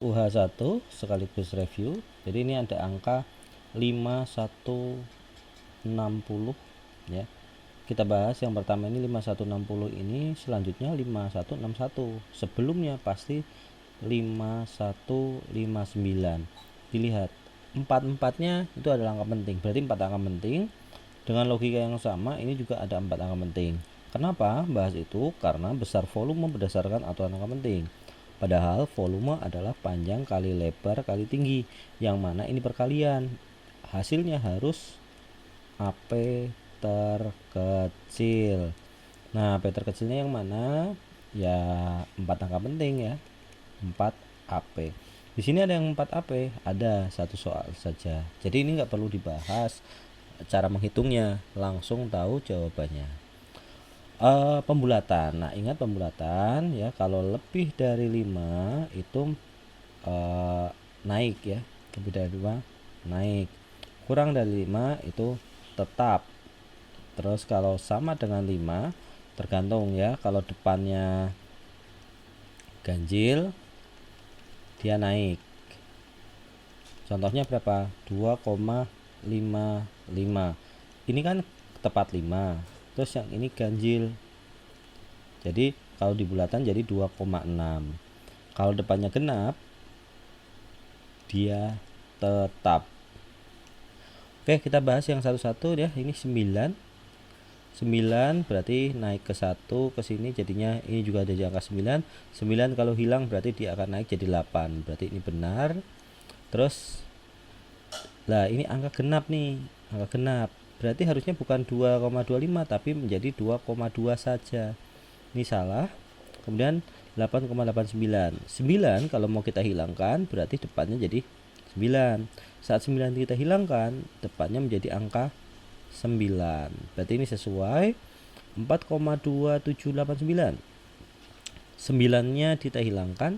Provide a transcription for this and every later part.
UH1 sekaligus review. Jadi ini ada angka 5160 ya. Kita bahas yang pertama ini 5160 ini, selanjutnya 5161. Sebelumnya pasti 5159. Dilihat empat-empatnya itu adalah angka penting. Berarti 4 angka penting. Dengan logika yang sama ini juga ada 4 angka penting. Kenapa bahas itu? Karena besar volume berdasarkan aturan angka penting. Padahal volume adalah panjang kali lebar kali tinggi, yang mana ini perkalian. Hasilnya harus AP terkecil. Nah, AP terkecilnya yang mana? Ya 4 angka penting ya. 4 AP. Di sini ada yang 4 AP, ada satu soal saja. Jadi ini nggak perlu dibahas cara menghitungnya, langsung tahu jawabannya. Pembulatan. Nah, ingat pembulatan ya, kalau lebih dari 5 itu naik ya. Lebih dari 5 naik. Kurang dari 5 itu tetap. Terus kalau sama dengan 5 tergantung ya, kalau depannya ganjil dia naik. Contohnya berapa? 2,55. Ini kan tepat 5. Terus yang ini ganjil. Jadi kalau di bulatan jadi 2,6. Kalau depannya genap dia tetap. Oke, kita bahas yang satu-satu ya. Ini 9 berarti naik ke 1 ke sini, jadinya ini juga ada di angka 9. 9 kalau hilang berarti dia akan naik jadi 8. Berarti ini benar. Terus lah ini angka genap nih, angka genap. Berarti harusnya bukan 2,25 tapi menjadi 2,2 saja. Ini salah. Kemudian 8,89. 9 kalau mau kita hilangkan berarti depannya jadi 9. Saat 9 kita hilangkan, depannya menjadi angka 9. Berarti ini sesuai. 4,2789. 9-nya kita hilangkan,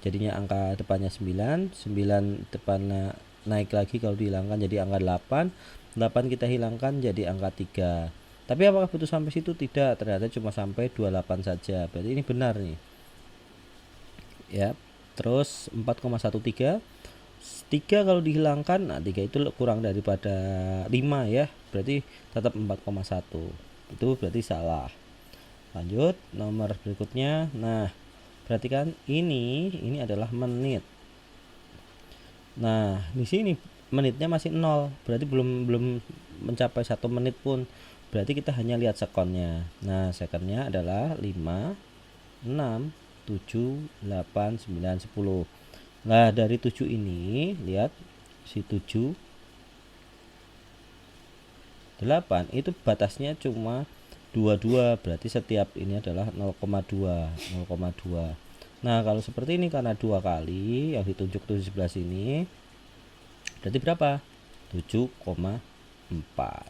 jadinya angka depannya 9. 9 depannya naik lagi kalau dihilangkan jadi angka 8. 8 kita hilangkan jadi angka 3. Tapi apakah butuh sampai situ? Tidak, ternyata cuma sampai 28 saja. Berarti ini benar nih. Ya. Terus 4,13. 3 kalau dihilangkan, nah 3 itu kurang daripada 5 ya. Berarti tetap 4,1. Itu berarti salah. Lanjut, nomor berikutnya. Nah, perhatikan ini adalah menit. Nah, di sini menitnya masih 0, berarti belum mencapai 1 menit pun. Berarti kita hanya lihat sekonnya. Nah, secondnya adalah 5, 6, 7, 8, 9, 10. Nah, dari 7 ini lihat si 7, 8 itu batasnya cuma 22, berarti setiap ini adalah 0,2, 0,2. Nah, kalau seperti ini karena 2 kali yang ditunjuk tuh di sebelah sini, berarti berapa? 7,4.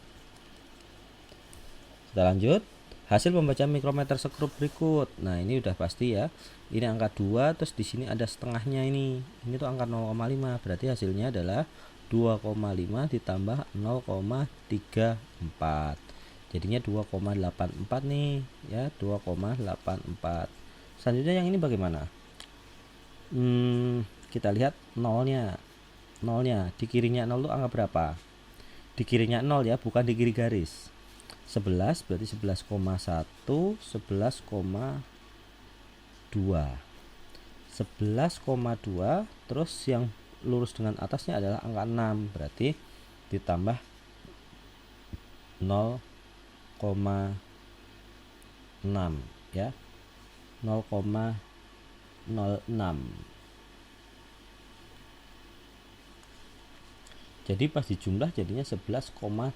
Kita lanjut. Hasil pembacaan mikrometer sekrup berikut. Nah, ini udah pasti ya. Ini angka 2, terus di sini ada setengahnya ini. Ini tuh angka 0,5. Berarti hasilnya adalah 2,5 ditambah 0,34. Jadinya 2,84 nih, ya, 2,84. Selanjutnya yang ini bagaimana? Kita lihat nolnya. Nolnya di kirinya 0 tuh angka berapa? Di kirinya 0 ya, bukan di kiri garis. 11 berarti 11,1, 11,2. 11,2, terus yang lurus dengan atasnya adalah angka 6, berarti ditambah 0,6 ya. 0,06. Jadi pas dijumlah jadinya 11,26.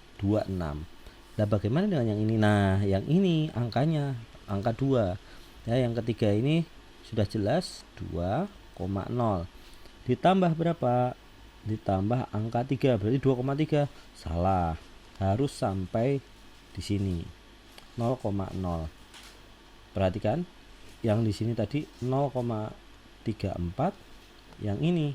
Nah, bagaimana dengan yang ini? Nah, yang ini angkanya angka 2. Ya, yang ketiga ini sudah jelas 2,0. Ditambah berapa? Ditambah angka 3, berarti 2,3. Salah. Harus sampai di sini. 0,0. Perhatikan, yang di sini tadi 0,34, yang ini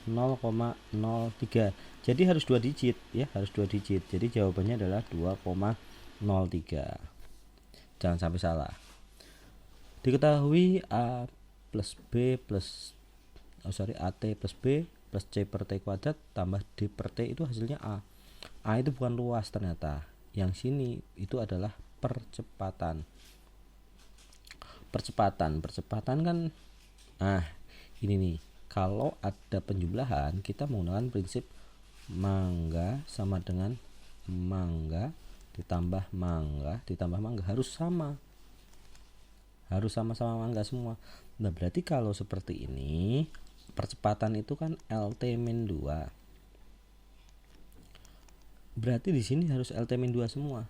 0,03. Jadi harus 2 digit ya, harus 2 digit. Jadi jawabannya adalah 2,03. Jangan sampai salah. Diketahui A plus B plus AT plus B plus C per T kuadrat tambah D per T itu hasilnya A. A itu bukan luas ternyata. Yang sini itu adalah percepatan. Percepatan kan, ini nih. Kalau ada penjumlahan, kita menggunakan prinsip mangga sama dengan mangga ditambah mangga harus sama. Harus sama-sama mangga semua. Nah, berarti kalau seperti ini, percepatan itu kan LT-2. Berarti di sini harus LT-2 semua.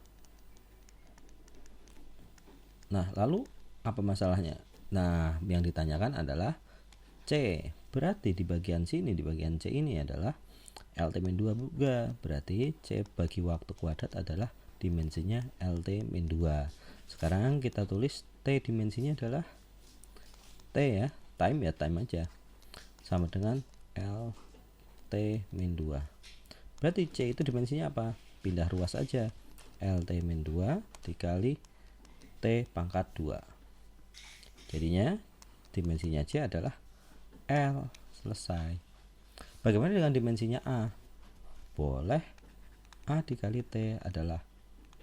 Nah, lalu apa masalahnya? Nah, yang ditanyakan adalah C. Berarti di bagian sini, di bagian C ini adalah LT-2 juga. Berarti C bagi waktu kuadrat adalah dimensinya LT-2. Sekarang kita tulis T dimensinya adalah T ya, time aja. Sama dengan LT-2. Berarti C itu dimensinya apa? Pindah ruas aja. LT-2 dikali T pangkat 2. Jadinya dimensinya C adalah L. Selesai. Bagaimana dengan dimensinya A? Boleh. A dikali T adalah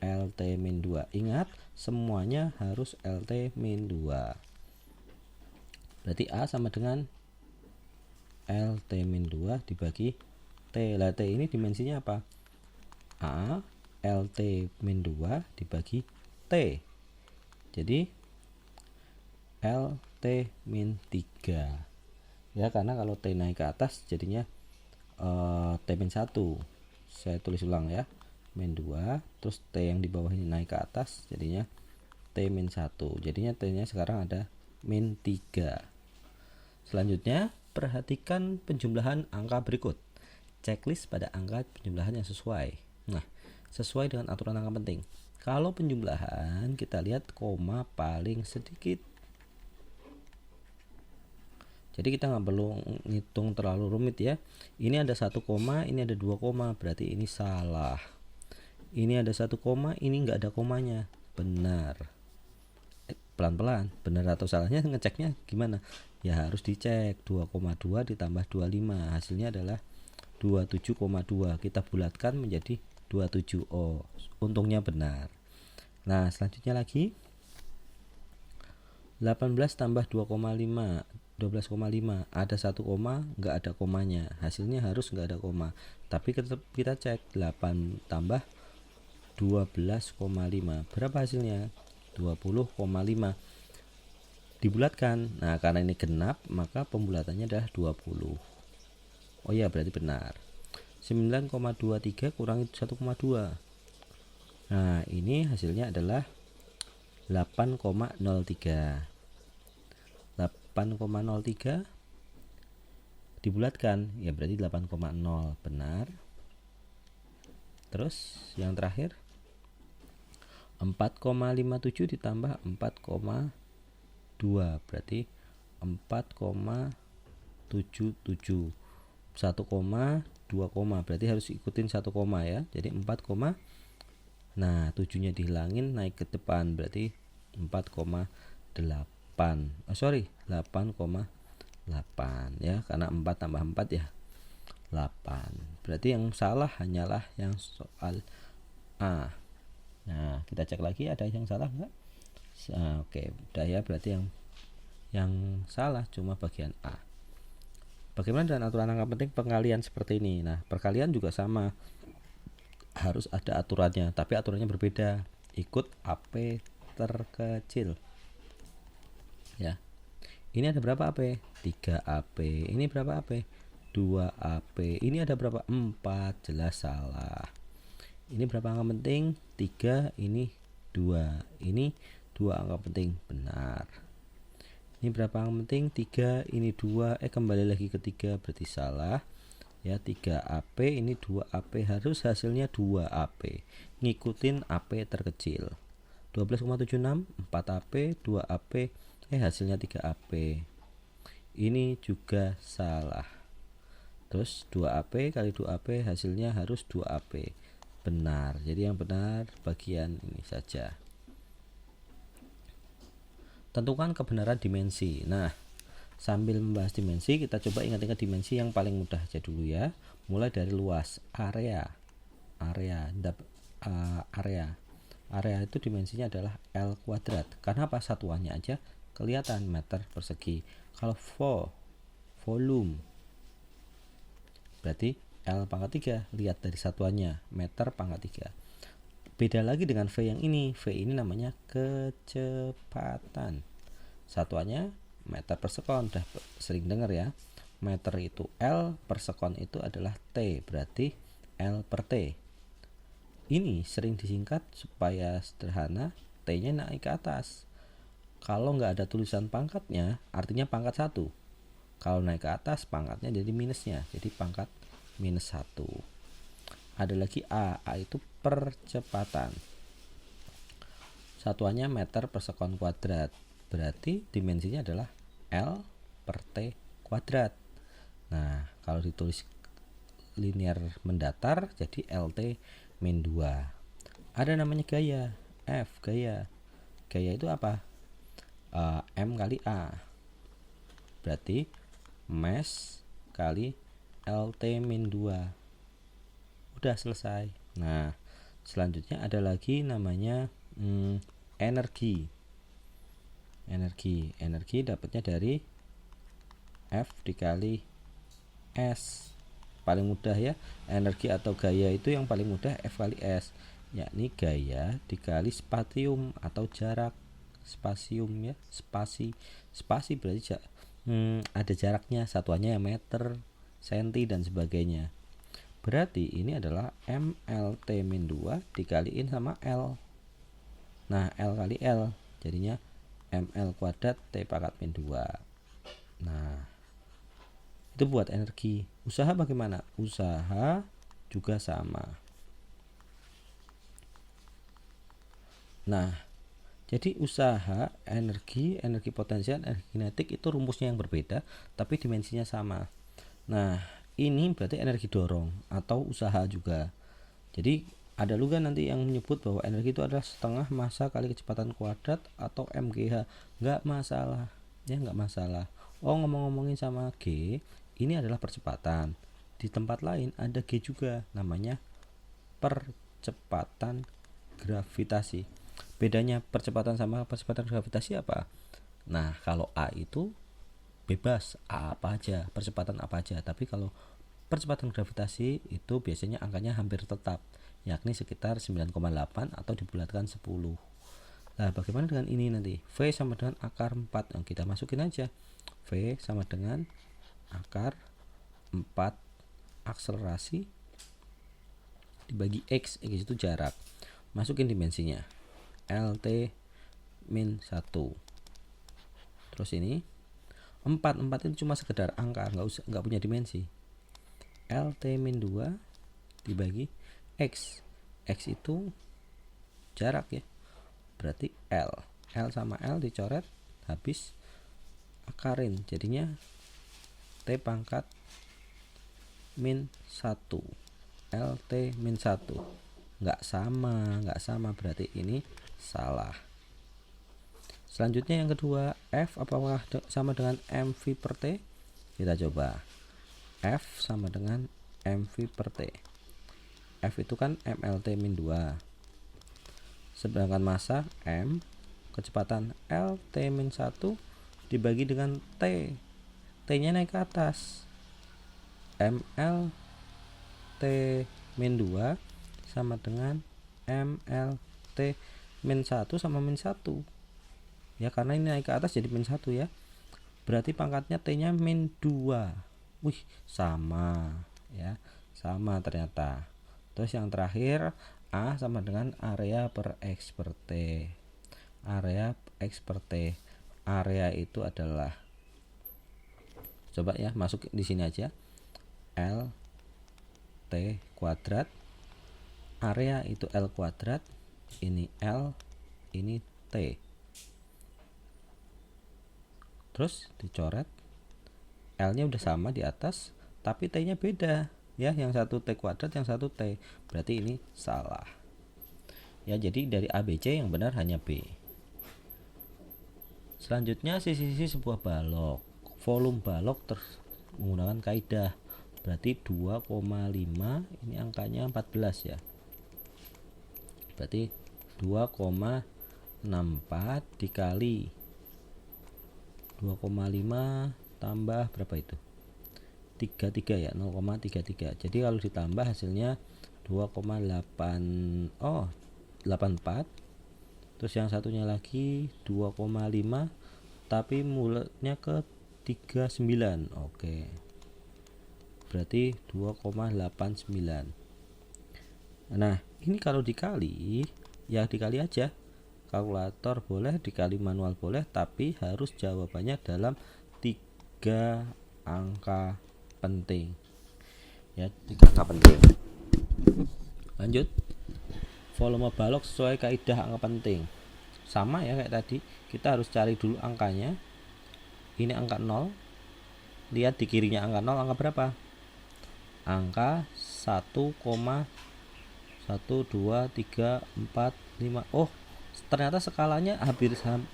LT-2. Ingat, semuanya harus LT-2. Berarti A sama dengan LT-2 dibagi T. Lah T ini dimensinya apa? A LT-2 dibagi T. Jadi LT-3. Ya, karena kalau T naik ke atas jadinya T-1. Saya tulis ulang ya. min 2, terus T yang di bawah ini naik ke atas jadinya T-1. Jadinya T-nya sekarang ada min 3. Selanjutnya, perhatikan penjumlahan angka berikut. Checklist pada angka penjumlahan yang sesuai. Nah, sesuai dengan aturan angka penting. Kalau penjumlahan, kita lihat koma paling sedikit. Jadi kita nggak perlu ngitung terlalu rumit ya. Ini ada 1 koma, ini ada 2 koma, berarti ini salah. Ini ada 1 koma, ini nggak ada komanya. Benar. Pelan-pelan, benar atau salahnya ngeceknya gimana? Ya harus dicek. 2,2 ditambah 25, hasilnya adalah 27,2. Kita bulatkan menjadi 27. Oh, untungnya benar. Nah, selanjutnya lagi 18 tambah 2,5, 12,5. Ada 1 koma, nggak ada komanya. Hasilnya harus nggak ada koma. Tapi kita cek 8 tambah 12,5. Berapa hasilnya? 20,5. Dibulatkan. Nah, karena ini genap, maka pembulatannya adalah 20. Oh ya, berarti benar. 9,23 kurangi 1,2. Nah, ini hasilnya adalah 8,03. 8,03 dibulatkan, ya berarti 8,0. Benar. Terus yang terakhir 4,57 ditambah 4,2 berarti 4,77. 1 koma 2 koma berarti harus ikutin 1 koma ya. Jadi 4 koma. Nah, 7-nya dihilangin, naik ke depan berarti 4,8. 8,8 ya, karena 4 tambah 4 ya 8. Berarti yang salah hanyalah yang soal A. Nah, kita cek lagi ada yang salah enggak? Oke, udah ya, berarti yang salah cuma bagian A. Bagaimana dengan aturan angka penting pengalian seperti ini? Nah, perkalian juga sama. Harus ada aturannya, tapi aturannya berbeda. Ikut AP terkecil. Ya. Ini ada berapa AP? 3 AP. Ini berapa AP? 2 AP. Ini ada berapa? 4. Jelas salah. Ini berapa angka penting? 3, ini 2. Ini 2 angka penting. Benar. Ini berapa angka penting? 3, ini 2. Kembali lagi ke 3, berarti salah. Ya, 3 AP, ini 2 AP. Harus hasilnya 2 AP. Ngikutin AP terkecil. 12,76, 4 AP, 2 AP. Hasilnya 3 AP. Ini juga salah. Terus 2 AP kali 2 AP hasilnya harus 2 AP. Benar. Jadi yang benar bagian ini saja. Tentukan kebenaran dimensi. Nah, Sambil membahas dimensi, kita coba ingat-ingat dimensi yang paling mudah aja dulu ya. Mulai dari luas, area itu dimensinya adalah L kuadrat. Karena apa? Satuannya aja kelihatan, meter persegi. Kalau volume berarti L pangkat 3, lihat dari satuannya, meter pangkat 3. Beda lagi dengan V yang ini. V ini namanya kecepatan. Satuannya meter per sekon, udah sering dengar ya. Meter itu L, per sekon itu adalah T, berarti L per T. Ini sering disingkat supaya sederhana, T-nya naik ke atas. Kalau nggak ada tulisan pangkatnya, artinya pangkat 1. Kalau naik ke atas, pangkatnya jadi minusnya, jadi pangkat minus 1. Ada lagi A itu percepatan. Satuannya meter per sekon kuadrat, berarti dimensinya adalah L per T kuadrat. Nah, kalau ditulis linear mendatar jadi LT min 2. Ada namanya gaya, F, gaya. Gaya itu apa? M kali A. Berarti mass kali LT min 2. Udah selesai. Nah, selanjutnya ada lagi namanya energi. Energi dapatnya dari F dikali S. Paling mudah ya, energi atau gaya itu yang paling mudah F kali S, yakni gaya dikali spasium atau jarak. Spasium ya, spasi berarti ada jaraknya, satuannya ya meter, senti dan sebagainya. Berarti ini adalah MLT min 2 dikaliin sama L. Nah, L kali L jadinya ML kuadrat T pangkat min 2. Nah, itu buat energi. Usaha bagaimana? Usaha juga sama. Nah, jadi usaha, energi potensial, energi kinetik itu rumusnya yang berbeda, tapi dimensinya sama. Nah, ini berarti energi dorong atau usaha juga. Jadi ada juga nanti yang menyebut bahwa energi itu adalah setengah massa kali kecepatan kuadrat atau MGH. Nggak masalah, ya nggak masalah. Oh, ngomong-ngomongin sama G, ini adalah percepatan. Di tempat lain ada G juga, namanya percepatan gravitasi. Bedanya percepatan sama percepatan gravitasi apa? Nah, kalau A itu bebas, A apa aja, percepatan apa aja. Tapi kalau percepatan gravitasi itu biasanya angkanya hampir tetap, yakni sekitar 9,8 atau dibulatkan 10. Nah, bagaimana dengan ini nanti? V sama dengan akar 4. Yang kita masukin aja. V sama dengan akar 4 akselerasi dibagi X. X itu jarak. Masukin dimensinya. LT min 1. Terus ini 4 itu cuma sekedar angka, nggak punya dimensi. LT min 2 dibagi X. X itu jarak ya, berarti L. L sama L dicoret, habis akarin, jadinya T pangkat min 1. LT min 1. Nggak sama, berarti ini salah. Selanjutnya yang kedua, F apakah sama dengan mv per T? Kita coba. F sama dengan mv per T. F itu kan MLT min 2. Sedangkan massa M, kecepatan LT min 1 dibagi dengan T. T-nya naik ke atas. MLT min 2 sama dengan MLT min 1 sama min 1. Ya, karena ini naik ke atas jadi min 1 ya. Berarti pangkatnya T-nya min 2. Wih, sama ya. Sama ternyata. Terus yang terakhir, A sama dengan area per X per T. Area X per T. Area itu adalah, coba ya, masuk di sini aja. L T kuadrat. Area itu L kuadrat. Ini L, ini T. Terus dicoret. L-nya udah sama di atas, tapi T-nya beda. Ya, yang satu T kuadrat, yang satu T. Berarti ini salah. Ya, jadi dari A, B, C yang benar hanya B. Selanjutnya sisi-sisi sebuah balok. volume balok menggunakan kaidah, berarti 2,5 ini angkanya 14 ya, berarti 2,64 dikali 2,5 tambah berapa itu, 33 ya, 0,33. Jadi kalau ditambah hasilnya 2,84. Terus yang satunya lagi 2,5 tapi mulutnya ke 39. Oke. Berarti 2,89. Nah, ini kalau dikali ya dikali aja. Kalkulator boleh, dikali manual boleh, tapi harus jawabannya dalam 3 angka penting. Ya, 3 angka penting. Lanjut. Volume balok sesuai kaidah angka penting. Sama ya kayak tadi, kita harus cari dulu angkanya. Ini angka 0. Lihat di kirinya angka 0, angka berapa? Angka 1,1 2 3 4 5. Oh, ternyata skalanya habis 1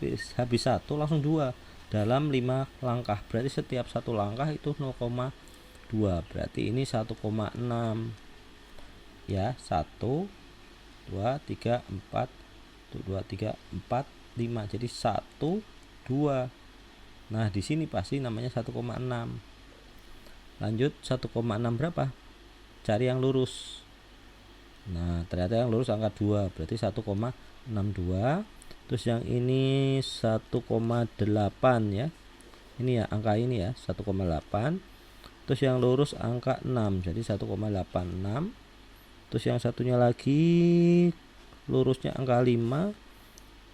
langsung 2 dalam 5 langkah. Berarti setiap 1 langkah itu 0,2. Berarti ini 1,6 ya, 1 2 3 4 2 3 4 5. Jadi 1 2. Nah, di sini pasti namanya 1,6. Lanjut, 1,6 berapa? Cari yang lurus. Nah, ternyata yang lurus angka 2, berarti 1,62. Terus yang ini 1,8 ya. Ini ya angka ini ya, 1,8. Terus yang lurus angka 6, jadi 1,86. Terus yang satunya lagi lurusnya angka 5,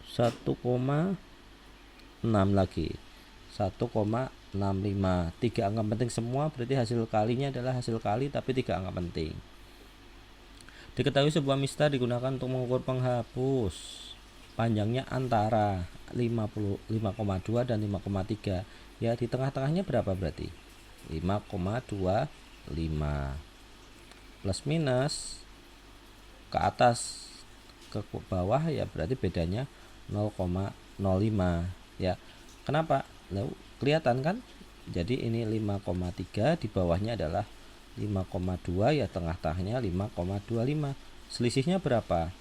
1,6 lagi, 1,65. 3 angka penting semua, berarti hasil kalinya adalah hasil kali tapi 3 angka penting. Diketahui sebuah mistar digunakan untuk mengukur penghapus. Panjangnya antara 5,2 dan 5,3. Ya, di tengah-tengahnya berapa berarti? 5,25. Plus minus ke atas ke bawah ya berarti bedanya 0,05 ya. Kenapa? Nah, kelihatan kan? Jadi ini 5,3, di bawahnya adalah 5,2 ya, tengah-tengahnya 5,25. Selisihnya berapa?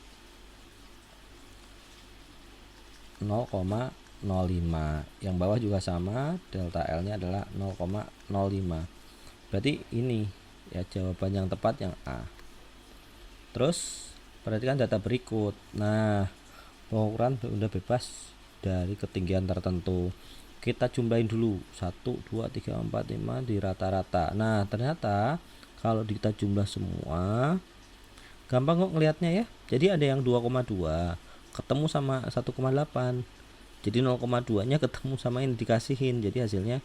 0,05. Yang bawah juga sama, delta L nya adalah 0,05. Berarti ini ya jawaban yang tepat yang A. Terus perhatikan data berikut. Nah, pengukuran benda bebas dari ketinggian tertentu. Kita jumlahin dulu 1, 2, 3, 4, 5 di rata-rata. Nah, ternyata kalau kita jumlah semua gampang kok ngelihatnya ya. Jadi ada yang 2,2 ketemu sama 1,8. Jadi 0,2 nya ketemu sama ini dikasihin. Jadi hasilnya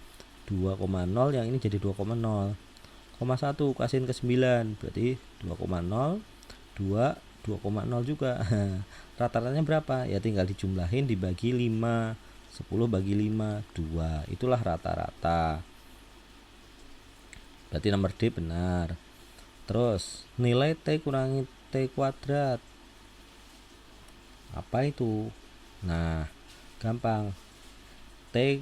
2,0, yang ini jadi 2,0. 1 kasihin ke 9 berarti 2,0, 2 2,0 juga. Rata-ratanya berapa? Ya tinggal dijumlahin dibagi 5. 10 bagi 5, 2. Itulah rata-rata. Berarti nomor D benar. Terus nilai T kurangi T kuadrat. Apa itu? Nah, gampang. T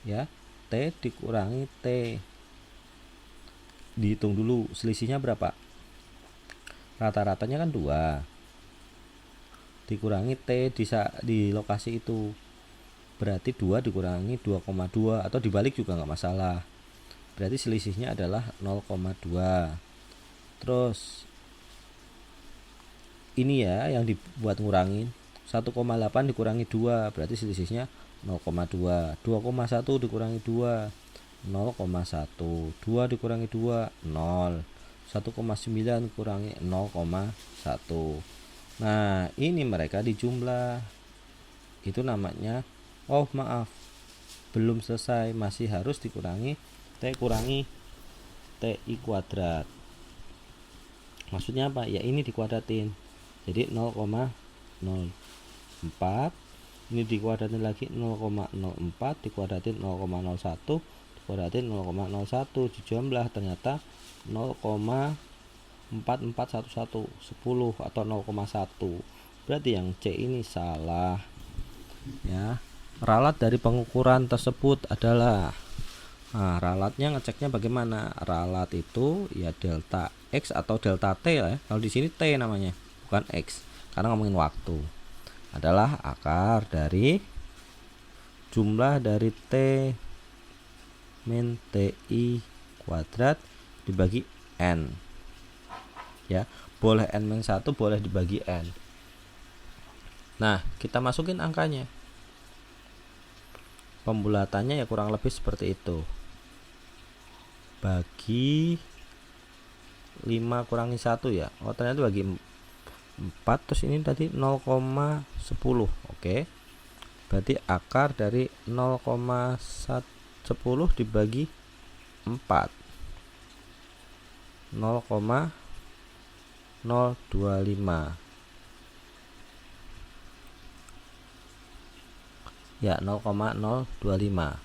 ya, T dikurangi T. Dihitung dulu selisihnya berapa? Rata-ratanya kan 2. Dikurangi T di lokasi itu. Berarti 2 dikurangi 2,2 atau dibalik juga nggak masalah. Berarti selisihnya adalah 0,2. Terus ini ya yang dibuat ngurangin, 1,8 dikurangi 2 berarti selisihnya 0,2. 2,1 dikurangi 2 0,1. 2 dikurangi 2 0. 1,9 kurangi 0,1. Nah, ini mereka dijumlah. Itu namanya, oh maaf, belum selesai, masih harus dikurangi T kurangi TI kuadrat. Maksudnya apa? Ya ini dikuadratin. Jadi 0,04. Ini dikuadratin lagi 0,04 dikuadratin 0,01 dikuadratin 0,01 dijumlah ternyata 0,4411 10 atau 0,1. Berarti yang C ini salah. Ya. Ralat dari pengukuran tersebut adalah Nah, ralatnya ngeceknya bagaimana? Ralat itu ya delta X atau delta T ya. Kalau di sini T namanya, bukan X. Karena ngomongin waktu. Adalah akar dari jumlah dari T min TI kuadrat dibagi N. Ya, boleh N min 1, boleh dibagi N. Nah, kita masukin angkanya. Pembulatannya ya kurang lebih seperti itu. Bagi 5 kurangi 1 ya. Oh, ternyata bagi 4, terus ini tadi 0,10. Oke. Berarti akar dari 0,10 dibagi 4. 0,025. Ya, 0,025.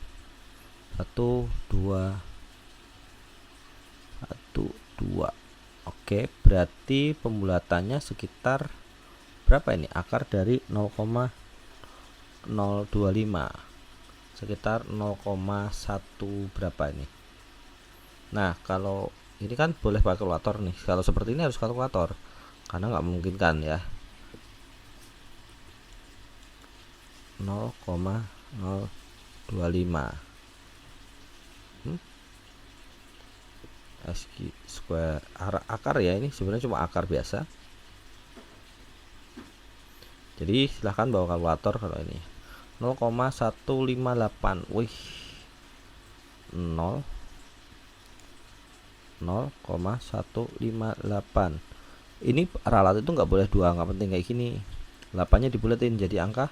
1 2 1 2. Oke, berarti pembulatannya sekitar berapa ini? Akar dari 0,025. Sekitar 0,1 berapa ini? Nah, kalau ini kan boleh pakai kalkulator nih. Kalau seperti ini harus kalkulator karena nggak memungkinkan ya. 0,025 SQ square akar ya, ini sebenarnya cuma akar biasa. Jadi silahkan bawa kalkulator kalau ini. 0,158. Wih. 0,158. Ini ralat itu nggak boleh dua angka penting kayak gini. 8-nya dibuletin jadi angka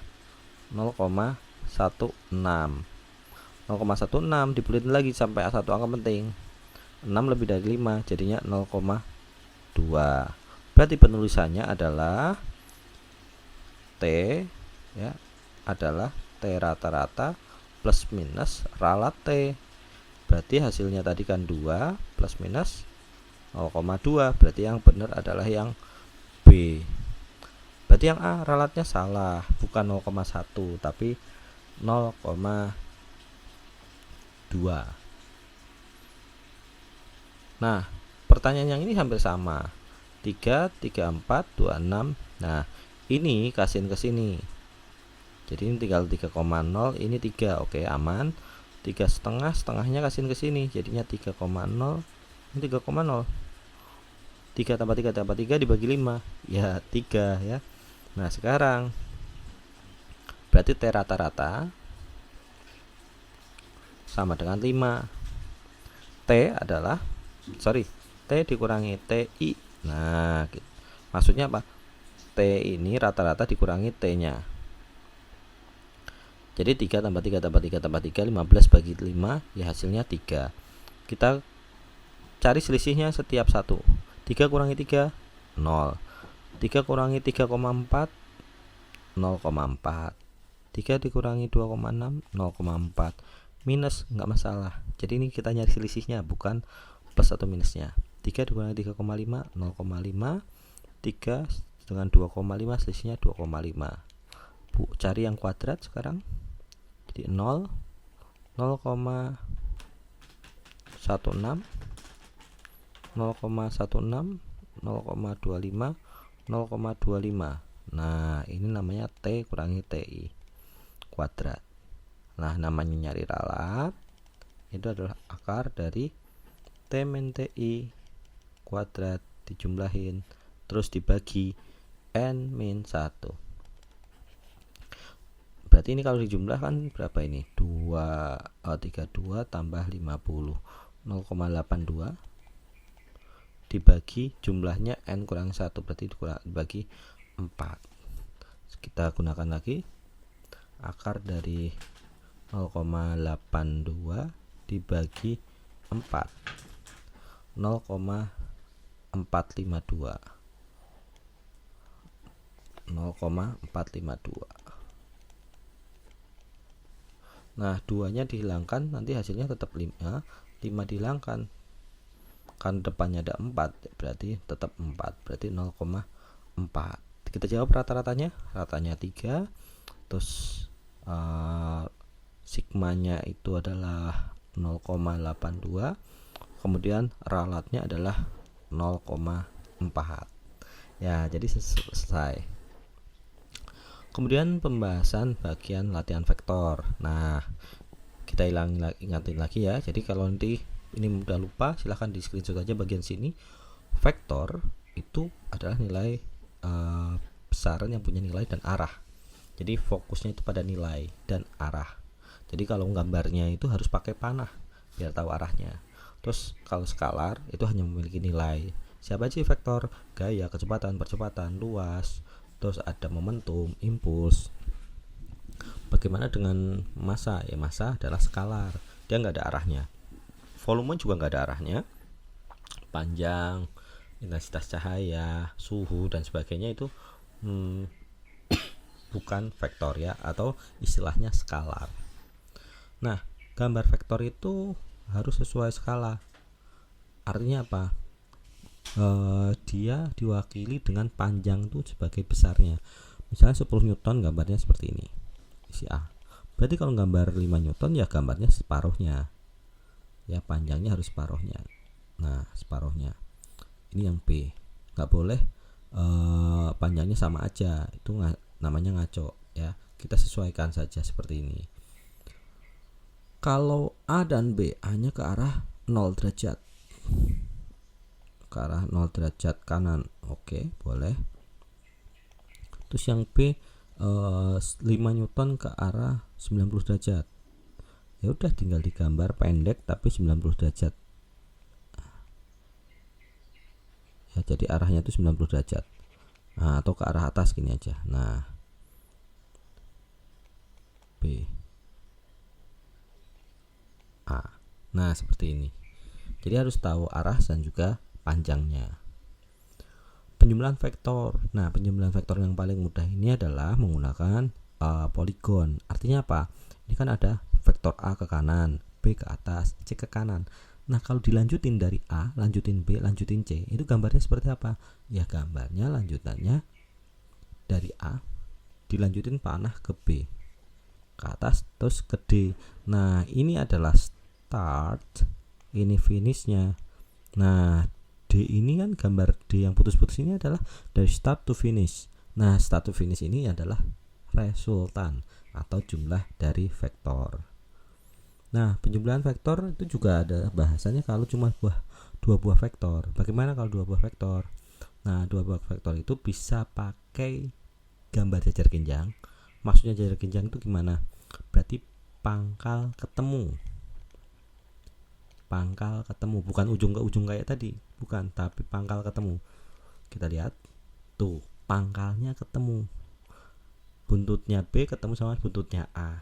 0,16. 0,16 dibuletin lagi sampai satu angka penting. 6 lebih dari 5 jadinya 0,2. Berarti penulisannya adalah T ya, adalah T rata-rata plus minus ralat T. Berarti hasilnya tadi kan 2 plus minus 0,2. Berarti yang benar adalah yang B. Berarti yang A ralatnya salah, bukan 0,1 tapi 0,2. Nah, pertanyaan yang ini hampir sama. 3, 4, 26. Nah, ini kasihin ke sini. Jadi ini tinggal 3,0, ini 3. Oke, aman. 3,5, setengahnya kasihin ke sini. Jadinya 3,0. Ini 3,0. 3 tambah 3 tambah 3 dibagi 5. Ya, 3 ya. Nah, sekarang berarti T rata-rata sama dengan 5. T adalah T dikurangi TI. Nah, maksudnya apa? T ini rata-rata dikurangi T-nya. Jadi 3 tambah 3 tambah 3 tambah 3, 15 bagi 5, ya hasilnya 3. Kita cari selisihnya setiap satu. 3 kurangi 3, 0. 3 kurangi 3,4, 0,4. 3 dikurangi 2,6, 0,4. Minus, nggak masalah. Jadi ini kita nyari selisihnya, bukan plus atau minusnya. 3 dikurangi 3,5, 0,5. 3 dengan 2,5 selisihnya 2,5. Cari yang kuadrat sekarang. Jadi 0, 0,16, 0,16, 0,25, 0,25. Nah, ini namanya T kurangi TI kuadrat. Nah, namanya nyari ralat itu adalah akar dari T min TI kuadrat dijumlahin terus dibagi N min 1. Berarti ini kalau dijumlahkan berapa ini? 32 tambah 50, 0,82 dibagi jumlahnya N kurang 1, berarti dibagi 4. Kita gunakan lagi akar dari 0,82 dibagi 4, 0,452, 0,452. Nah, 2-nya dihilangkan, nanti hasilnya tetap 5. 5 dihilangkan, kan depannya ada 4, berarti tetap 4, berarti 0,4. Kita jawab rata-ratanya. Ratanya 3. Terus sigmanya itu adalah 0,82, kemudian ralatnya adalah 0,4. Ya, jadi selesai. Kemudian pembahasan bagian latihan vektor. Nah, kita ingatin lagi ya. Jadi kalau nanti ini mudah lupa, silahkan di screenshot aja bagian sini. Vektor itu adalah nilai besaran yang punya nilai dan arah. Jadi fokusnya itu pada nilai dan arah. Jadi kalau gambarnya itu harus pakai panah biar tahu arahnya. Terus kalau skalar itu hanya memiliki nilai. Siapa sih vektor? Gaya, kecepatan, percepatan, luas, terus ada momentum, impuls. Bagaimana dengan massa? Ya, massa adalah skalar, dia nggak ada arahnya. Volume juga nggak ada arahnya. Panjang, intensitas cahaya, suhu dan sebagainya itu bukan vektor ya, atau istilahnya skalar. Nah, gambar vektor itu harus sesuai skala. Artinya apa? Dia diwakili dengan panjang itu sebagai besarnya. Misalnya 10 Newton gambarnya seperti ini, isi A. Berarti kalau gambar 5 Newton ya gambarnya separuhnya. Ya, panjangnya harus separuhnya. Nah, separuhnya. Ini yang B. Nggak boleh panjangnya sama aja. Itu namanya ngaco ya. Kita sesuaikan saja seperti ini. Kalau A dan B hanya ke arah 0 derajat, ke arah 0 derajat kanan, oke, boleh. Terus yang B 5 Newton ke arah 90 derajat, ya udah tinggal digambar pendek tapi 90 derajat ya, jadi arahnya itu 90 derajat. Nah, atau ke arah atas gini aja. Nah, B A. Nah, seperti ini. Jadi harus tahu arah dan juga panjangnya. Penjumlahan vektor. Nah, penjumlahan vektor yang paling mudah ini adalah menggunakan poligon. Artinya apa? Ini kan ada vektor A ke kanan, B ke atas, C ke kanan. Nah, kalau dilanjutin dari A, lanjutin B, lanjutin C, itu gambarnya seperti apa? Ya, gambarnya lanjutannya dari A dilanjutin panah ke B, ke atas, terus ke D. Nah, ini adalah start, ini finishnya. Nah, D ini kan gambar D yang putus-putus ini adalah dari start to finish. Nah, start to finish ini adalah resultan atau jumlah dari vektor. Nah, penjumlahan vektor itu juga ada bahasanya kalau cuma dua buah vektor. Bagaimana kalau dua buah vektor? Nah, dua buah vektor itu bisa pakai gambar jajar genjang. Maksudnya jajar genjang itu gimana? Berarti pangkal ketemu. Pangkal ketemu, bukan ujung ke ujung kayak tadi, bukan, tapi pangkal ketemu. Kita lihat tuh, pangkalnya ketemu, buntutnya B ketemu sama buntutnya A.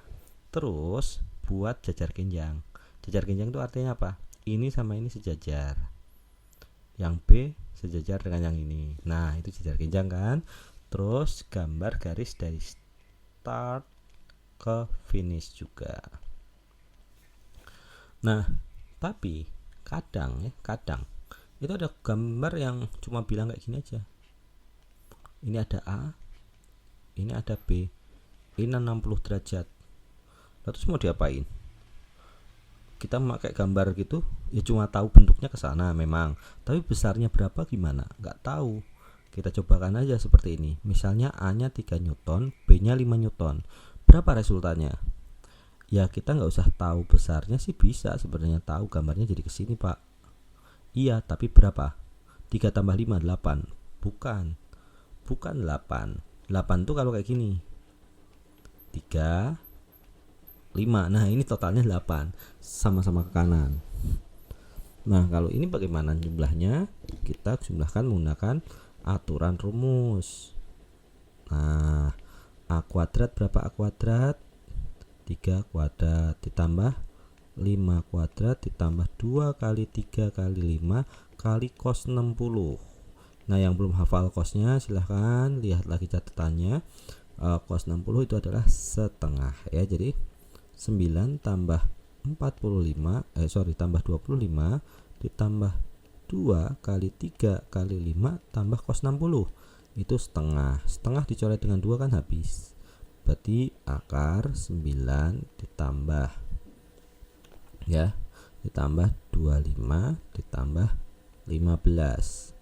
Terus buat jajar genjang. Jajar genjang itu artinya apa? Ini sama ini sejajar, yang B sejajar dengan yang ini. Nah, itu jajar genjang kan. Terus gambar garis dari start ke finish juga. Nah, tapi kadang itu ada gambar yang cuma bilang kayak gini aja. Ini ada A, ini ada B, ini 60 derajat. Lalu terus mau diapain? Kita memakai gambar gitu ya, cuma tahu bentuknya ke sana memang, tapi besarnya berapa gimana? Nggak tahu. Kita cobakan aja seperti ini. Misalnya A-nya 3 Newton, B-nya 5 Newton. Berapa resultannya? Ya, kita nggak usah tahu besarnya sih, bisa sebenarnya tahu gambarnya jadi kesini Pak. Iya, tapi berapa? 3 tambah 5, 8. Bukan 8. 8 tuh kalau kayak gini 3, 5. Nah, ini totalnya 8, sama-sama ke kanan. Nah, kalau ini bagaimana jumlahnya? Kita jumlahkan menggunakan aturan rumus. Nah, A kuadrat berapa A kuadrat? 3 kuadrat ditambah 5 kuadrat ditambah 2 kali 3 kali 5 kali cos 60. Nah, yang belum hafal cosnya silahkan lihat lagi catatannya. Cos 60 itu adalah setengah ya. Jadi 9 tambah 45 tambah 25 ditambah 2 kali 3 kali 5 tambah cos 60 itu setengah. Setengah dicoret dengan 2 kan habis. Berarti akar 9 ditambah ya, ditambah 25 ditambah 15,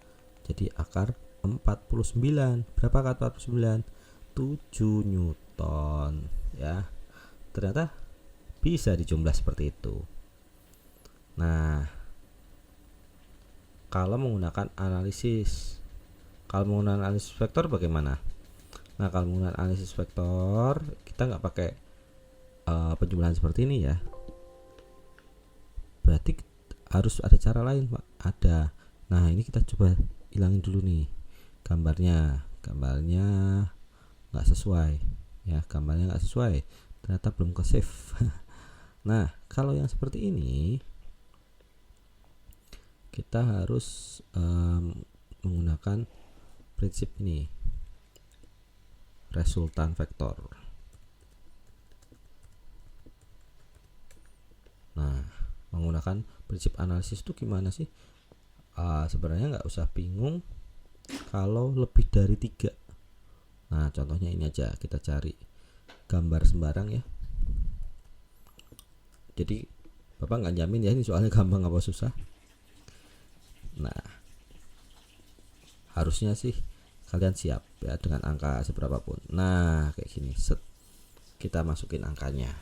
jadi akar 49. Berapa akar 49? 7 Newton ya. Ternyata bisa dijumlah seperti itu. Nah, kalau menggunakan analisis vektor bagaimana? Nah, kalau menggunakan analisis vektor kita nggak pakai penjumlahan seperti ini ya. Berarti harus ada cara lain, Pak. Ada. Nah, ini kita coba hilangin dulu nih gambarnya nggak sesuai ya, gambarnya nggak sesuai, ternyata belum ke save. Nah, kalau yang seperti ini kita harus menggunakan prinsip ini, resultan vektor. Nah, menggunakan prinsip analisis itu gimana sih? Sebenarnya nggak usah bingung kalau lebih dari 3. Nah, contohnya ini aja, kita cari gambar sembarang ya. Jadi Bapak nggak jamin ya ini soalnya gampang apa susah. Nah, harusnya sih kalian siap ya dengan angka seberapapun. Nah, kayak gini, set, kita masukin angkanya.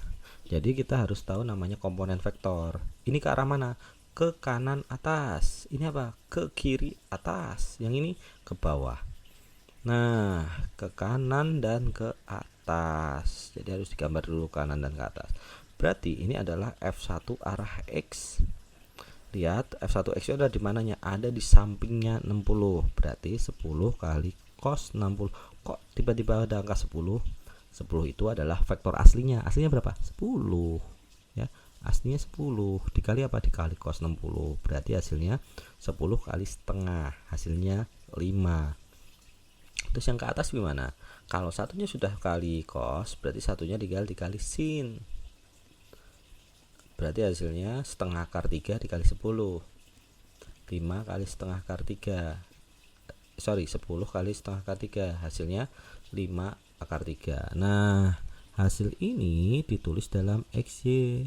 Jadi kita harus tahu namanya komponen vektor. Ini ke arah mana? Ke kanan atas. Ini apa? Ke kiri atas. Yang ini ke bawah. Nah, ke kanan dan ke atas. Jadi harus digambar dulu kanan dan ke atas. Berarti ini adalah F1 arah X. Lihat, F1 X itu ada di mananya? Ada di sampingnya 60. Berarti 10 kali cos 60. Kok tiba-tiba ada angka 10? 10 itu adalah vektor aslinya. Aslinya berapa? 10 ya. Aslinya 10 dikali apa? Dikali cos 60. Berarti hasilnya 10 kali setengah. Hasilnya 5. Terus yang ke atas gimana? Kalau satunya sudah kali cos, berarti satunya dikali sin. Berarti hasilnya setengah akar 3 dikali 10. 5 kali setengah akar 3. 10 kali setengah akar 3. Hasilnya 5 akar 3. Nah, hasil ini ditulis dalam XY.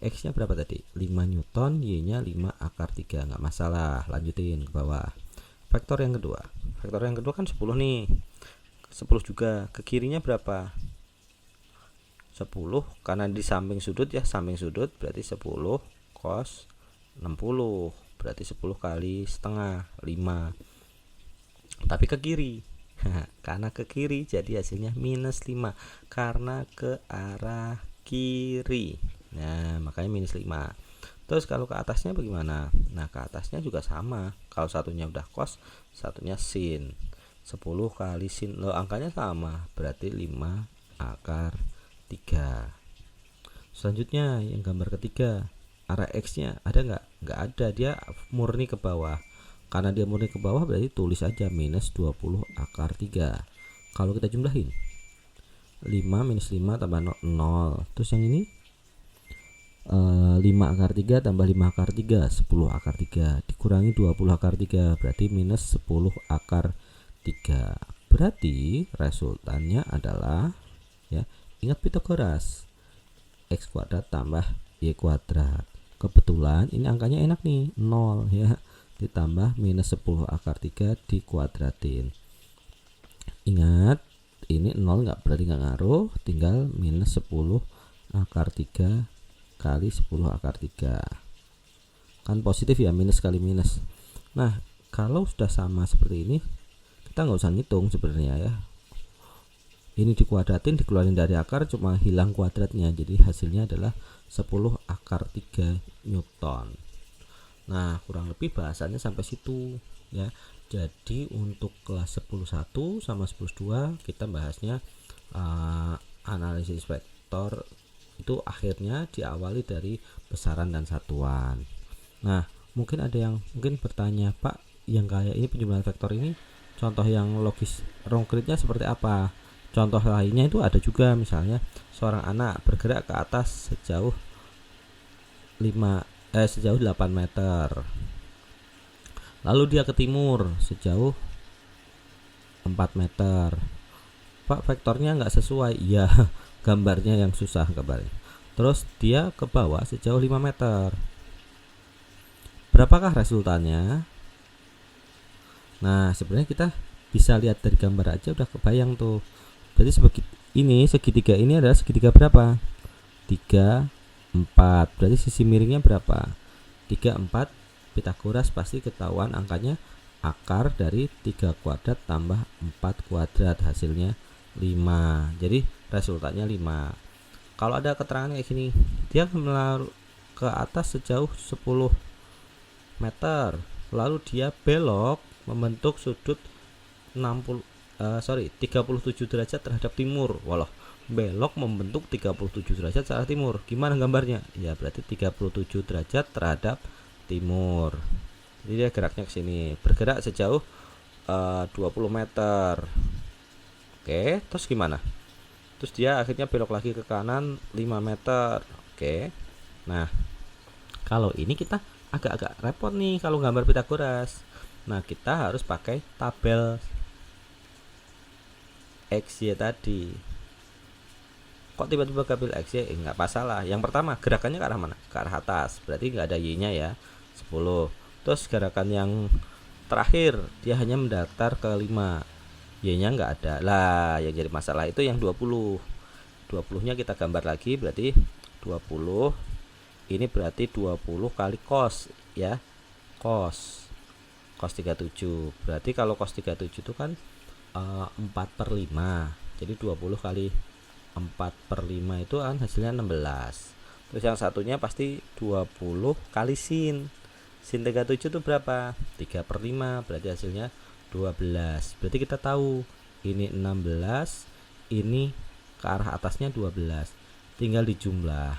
X nya berapa tadi? 5 Newton, Y nya 5 akar 3. Nggak masalah, lanjutin ke bawah. Vektor yang kedua kan 10 nih, 10 juga. Ke kirinya berapa? 10, karena di samping sudut ya, samping sudut berarti 10 cos 60. Berarti 10 kali setengah 5. Tapi ke kiri. Karena ke kiri jadi hasilnya minus 5 karena ke arah kiri. Nah, makanya minus 5. Terus kalau ke atasnya bagaimana? Nah, ke atasnya juga sama. Kalau satunya udah cos, satunya sin. 10 kali sin. Loh, angkanya sama. Berarti 5 akar 3. Selanjutnya yang gambar ketiga, arah X-nya ada nggak? Nggak ada, dia murni ke bawah. Karena dia murni ke bawah berarti tulis aja minus 20 akar 3. Kalau kita jumlahin 5 minus 5 tambah 0. Terus yang ini 5 akar 3 tambah 5 akar 3, 10 akar 3 dikurangi 20 akar 3 berarti minus 10 akar 3. Berarti resultannya adalah ya, ingat Pitagoras, X kuadrat tambah Y kuadrat. Kebetulan ini angkanya enak nih, 0 ya, ditambah minus 10 akar 3 dikuadratin. Ingat, ini 0 nggak berarti nggak ngaruh, tinggal minus 10 akar 3 kali 10 akar 3. Kan positif ya, minus kali minus. Nah, kalau sudah sama seperti ini, kita nggak usah ngitung sebenarnya ya. Ini dikuadratin, dikeluarin dari akar, cuma hilang kuadratnya. Jadi hasilnya adalah 10 akar 3 Newton. Nah, kurang lebih bahasannya sampai situ ya. Jadi untuk kelas 10.1 sama 10.2 kita bahasnya analisis vektor itu akhirnya diawali dari besaran dan satuan. Nah, mungkin ada yang bertanya, Pak, yang kayak ini penjumlahan vektor ini contoh yang logis konkretnya seperti apa? Contoh lainnya itu ada juga, misalnya seorang anak bergerak ke atas sejauh 8 meter. Lalu dia ke timur sejauh 4 meter. Pak, vektornya nggak sesuai. Ya, gambarnya yang susah gambarnya. terus dia ke bawah sejauh 5 meter. Berapakah resultannya? Nah, sebenarnya kita bisa lihat dari gambar aja udah kebayang tuh. Berarti segitiga ini adalah segitiga berapa? 3, 4. Berarti sisi miringnya berapa? 3, 4. Pitagoras pasti ketahuan angkanya akar dari 3 kuadrat tambah 4 kuadrat, hasilnya 5. Jadi resultannya 5. Kalau ada keterangan kayak gini, dia melalui ke atas sejauh 10 meter, lalu dia belok membentuk sudut 37 derajat terhadap timur. Walah, belok membentuk 37 derajat ke arah timur. Gimana gambarnya? Ya berarti 37 derajat terhadap timur. Jadi dia geraknya ke sini, bergerak sejauh 20 meter. Oke, terus gimana? Terus dia akhirnya belok lagi ke kanan 5 meter. Oke. Nah, kalau ini kita agak-agak repot nih kalau gambar Pitagoras. Nah, kita harus pakai tabel XY tadi. Kok tiba-tiba tabel XY? Nggak masalah. Yang pertama, gerakannya ke arah mana? Ke arah atas. Berarti nggak ada Y-nya ya. 10. Terus gerakan yang terakhir, dia hanya mendatar ke 5. Y-nya nggak ada. Lah, yang jadi masalah itu yang 20. 20-nya kita gambar lagi, berarti 20. Ini berarti 20 kali cos ya. Cos 37. Berarti kalau cos 37 itu kan 4/5. Jadi 20 kali 4/5 itu kan hasilnya 16. Terus yang satunya pasti 20 kali sin. Sin 37 itu berapa? 3/5. Berarti hasilnya 12. Berarti kita tahu ini 16, ini ke arah atasnya 12. Tinggal dijumlah.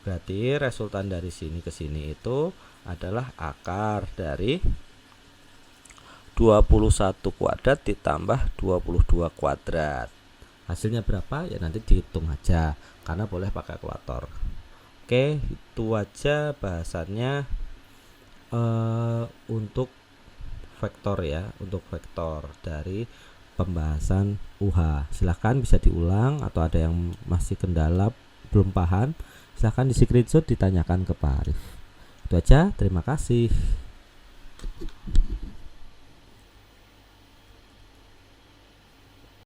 Berarti resultan dari sini ke sini itu adalah akar dari 21 kuadrat ditambah 22 kuadrat. Hasilnya berapa? Ya nanti dihitung aja, karena boleh pakai kalkulator. Oke, itu aja bahasannya untuk vektor ya, untuk vektor dari pembahasan UH. Silahkan bisa diulang, atau ada yang masih kendala belum paham, silahkan di screenshot ditanyakan ke Pak Arif. Itu aja, terima kasih.